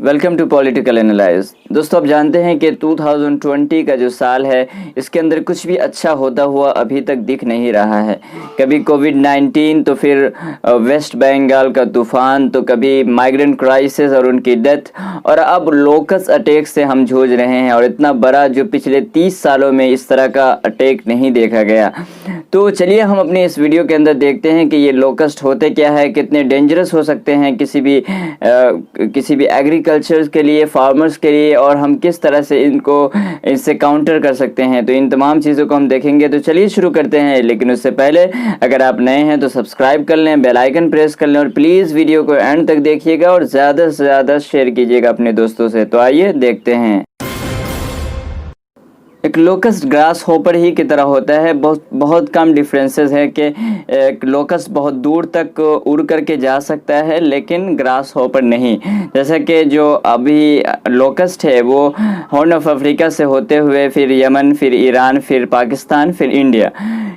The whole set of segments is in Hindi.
Welcome to political analyse. दोस्तों, आप जानते हैं कि 2020 का जो साल है इसके अंदर कुछ भी अच्छा होता हुआ अभी तक दिख नहीं रहा है। कभी कोविड-19 तो फिर वेस्ट बंगाल का तूफान, तो कभी माइग्रेंट क्राइसिस और उनकी डेथ, और अब लोकस्ट अटैक से हम जूझ रहे हैं। और इतना बड़ा जो पिछले 30 सालों में इस तरह का अटैक नहीं देखा गया। तो चलिए हम अपने इस वीडियो के अंदर देखते हैं कि ये लोकस्ट होते क्या है, कितने डेंजरस हो सकते हैं किसी भी एग्रीकल्चर के लिए, फार्मर्स के लिए, और हम किस तरह से इससे काउंटर कर सकते हैं। तो इन तमाम चीज़ों को हम देखेंगे। तो चलिए शुरू करते हैं। लेकिन उससे पहले अगर आप नए हैं तो सब्सक्राइब कर लें, बेल आइकन प्रेस कर लें, और प्लीज़ वीडियो को एंड तक देखिएगा और ज़्यादा से ज़्यादा शेयर कीजिएगा अपने दोस्तों से। तो आइए देखते हैं। एक लोकस्ट ग्रास होपर ही की तरह होता है। बहुत कम डिफरेंसेस है कि एक लोकस्ट बहुत दूर तक उड़ करके जा सकता है, लेकिन ग्रास होपर नहीं। जैसा कि जो अभी लोकस्ट है वो हॉर्न ऑफ अफ्रीका से होते हुए फिर यमन, फिर ईरान, फिर पाकिस्तान, फिर इंडिया।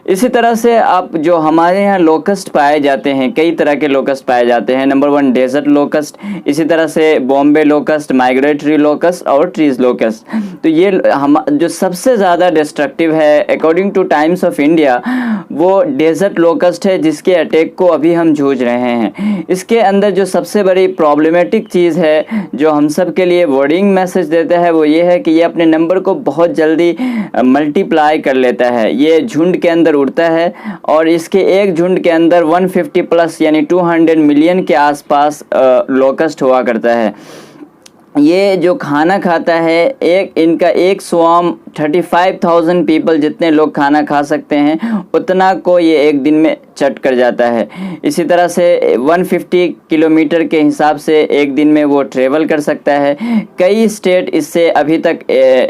इसी तरह से आप जो हमारे यहाँ लोकस्ट पाए जाते हैं, कई तरह के लोकस्ट पाए जाते हैं। नंबर 1 डेजर्ट लोकस्ट, इसी तरह से बॉम्बे लोकस्ट, माइग्रेटरी लोकस्ट और ट्रीज लोकस्ट। तो ये हम जो सबसे ज़्यादा डिस्ट्रक्टिव है according two times of India, वो डेजर्ट लोकस्ट है, जिसके अटैक को अभी हम जूझ रहे हैं। इसके अंदर जो सबसे बड़ी प्रॉब्लमेटिक चीज़ है, जो हम सब के लिए वार्निंग मैसेज देता है, वो ये है कि ये अपने नंबर को बहुत जल्दी मल्टीप्लाई कर लेता है। ये झुंड के अंदर उड़ता है और इसके एक झुंड के अंदर 150 प्लस यानी 200 मिलियन के आसपास लोकस्ट हुआ करता है। ये जो खाना खाता है, इनका एक स्वार्म 35,000 पीपल, जितने लोग खाना खा सकते हैं उतना को ये एक दिन में चट कर जाता है। इसी तरह से 150 किलोमीटर के हिसाब से एक दिन में वो ट्रेवल कर सकता है। कई स्टेट इससे अभी तक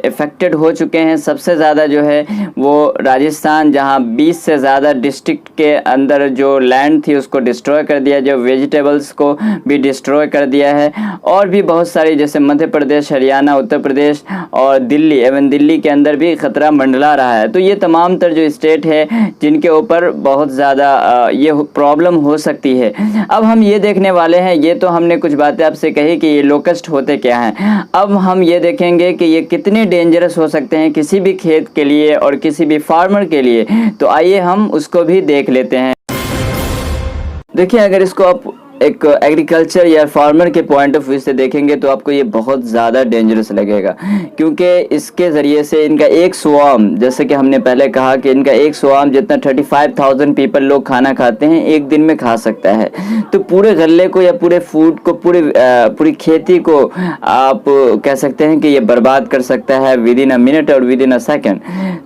इफ़ेक्टेड हो चुके हैं। सबसे ज़्यादा जो है वो राजस्थान, जहाँ 20 से ज़्यादा डिस्ट्रिक्ट के अंदर जो लैंड थी उसको डिस्ट्रॉय कर दिया, जो वेजिटेबल्स को भी डिस्ट्रॉय कर दिया है। और भी बहुत सारी, जैसे मध्य प्रदेश, हरियाणा, उत्तर प्रदेश और दिल्ली, एवं दिल्ली के अंदर भी खतरा मंडला रहा है। तो ये तमाम तर जो स्टेट है जिनके ऊपर बहुत ज़्यादा ये प्रॉब्लम हो सकती है। अब हम ये देखने वाले हैं, ये तो हमने कुछ बातें आपसे कही कि ये लोकस्ट होते क्या हैं। अब हम ये देखेंगे कि ये कितने डेंजरस हो सकते हैं किसी भी खेत के लिए और किसी भी फार्मर के लिए। तो आइए हम उसको भी देख लेते हैं। देखिए, अगर इसको आप एक एग्रीकल्चर या फार्मर के पॉइंट ऑफ व्यू से देखेंगे तो आपको ये बहुत ज़्यादा डेंजरस लगेगा, क्योंकि इसके ज़रिए से इनका एक स्वार्म, जैसे कि हमने पहले कहा कि इनका एक स्वार्म जितना 35,000 पीपल लोग खाना खाते हैं एक दिन में खा सकता है। तो पूरे गल्ले को या पूरे फूड को, पूरी खेती को आप कह सकते हैं कि ये बर्बाद कर सकता है विद इन अ मिनट और विद इन अ सेकेंड।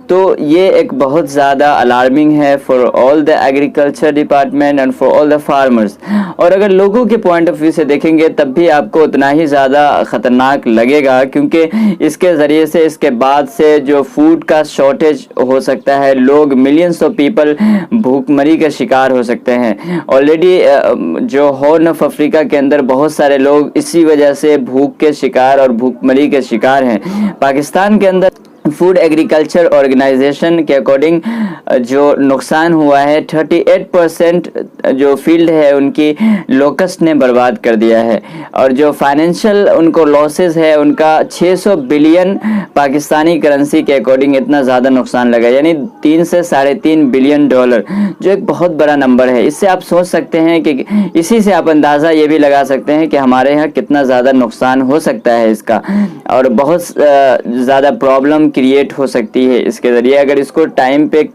तो ये एक बहुत ज़्यादा अलार्मिंग है for all the agriculture department and for all the farmers. और अगर लोगों के पॉइंट ऑफ व्यू से देखेंगे तब भी आपको उतना ही ज़्यादा ख़तरनाक लगेगा, क्योंकि इसके ज़रिए से, इसके बाद से जो फूड का शॉर्टेज हो सकता है, लोग, मिलियंस ऑफ पीपल भूखमरी का शिकार हो सकते हैं। ऑलरेडी जो हॉर्न ऑफ अफ्रीका के अंदर बहुत सारे लोग इसी वजह से भूख के शिकार और भूखमरी के शिकार हैं। पाकिस्तान के अंदर फूड एग्रीकल्चर ऑर्गेनाइजेशन के अकॉर्डिंग जो नुकसान हुआ है, 38% जो फील्ड है उनकी लोकस्ट ने बर्बाद कर दिया है। और जो फाइनेंशियल उनको लॉसेस है उनका 600 बिलियन पाकिस्तानी करेंसी के अकॉर्डिंग इतना ज़्यादा नुकसान लगा, यानी 3 से $3.5 बिलियन, जो एक बहुत बड़ा नंबर है। इससे आप सोच सकते हैं कि इसी से आप अंदाज़ा ये भी लगा सकते हैं कि हमारे यहाँ कितना ज़्यादा नुकसान हो सकता है इसका, और बहुत ज़्यादा प्रॉब्लम क्रिएट हो सकती है इसके ज़रिए, अगर इसको टाइम पे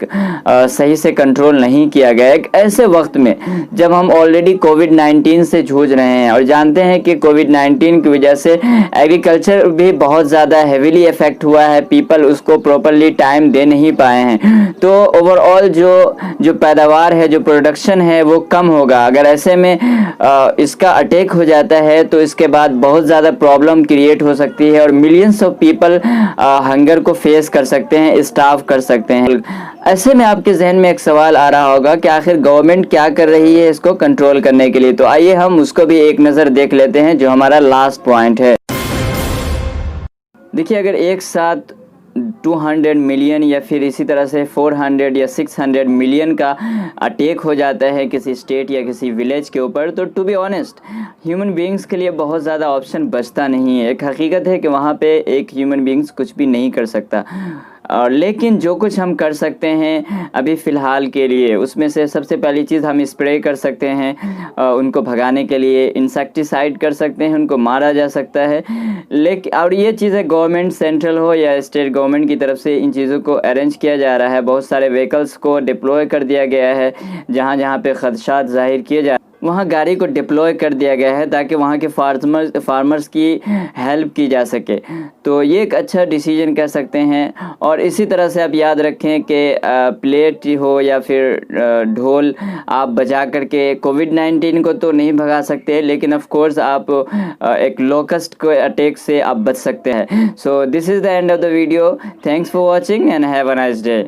सही से कंट्रोल नहीं किया गया। एक ऐसे वक्त में जब हम ऑलरेडी कोविड-19 से जूझ रहे हैं और जानते हैं कि कोविड-19 की वजह से एग्रीकल्चर भी बहुत ज़्यादा हेवीली इफेक्ट हुआ है, पीपल उसको प्रॉपरली टाइम दे नहीं पाए हैं। तो ओवरऑल जो पैदावार है, जो प्रोडक्शन है, वो कम होगा। अगर ऐसे में इसका अटैक हो जाता है तो इसके बाद बहुत ज़्यादा प्रॉब्लम क्रिएट हो सकती है और मिलियंस ऑफ पीपल हंगर को फेस कर सकते हैं, स्टार्व कर सकते हैं। ऐसे में आपके जहन में एक सवाल आ रहा होगा कि आखिर गवर्नमेंट क्या कर रही है इसको कंट्रोल करने के लिए। तो आइए हम उसको भी एक नज़र देख लेते हैं, जो हमारा लास्ट पॉइंट है। देखिए, अगर एक साथ 200 मिलियन या फिर इसी तरह से 400 या 600 मिलियन का अटैक हो जाता है किसी स्टेट या किसी विलेज के ऊपर, तो to be honest human beings के लिए बहुत ज़्यादा ऑप्शन बचता नहीं है। एक हकीकत है कि वहाँ पे एक ह्यूमन बीइंग्स कुछ भी नहीं कर सकता, और लेकिन जो कुछ हम कर सकते हैं अभी फ़िलहाल के लिए, उसमें से सबसे पहली चीज़ हम स्प्रे कर सकते हैं उनको भगाने के लिए, इंसेक्टिसाइड कर सकते हैं, उनको मारा जा सकता है। लेकिन और ये चीज़ें गवर्नमेंट सेंट्रल हो या स्टेट गवर्नमेंट की तरफ से इन चीज़ों को अरेंज किया जा रहा है। बहुत सारे व्हीकल्स को डिप्लॉय कर दिया गया है, जहाँ जहाँ पे खदशात ज़ाहिर किए जा वहाँ गाड़ी को डिप्लॉय कर दिया गया है ताकि वहाँ के फार्मर्स की हेल्प की जा सके। तो ये एक अच्छा डिसीजन कह सकते हैं। और इसी तरह से आप याद रखें कि प्लेट हो या फिर ढोल आप बजा करके कोविड-19 को तो नहीं भगा सकते, लेकिन ऑफ कोर्स आप एक लोकस्ट को अटैक से आप बच सकते हैं। So this is the end of the video. Thanks for watching and have a nice day.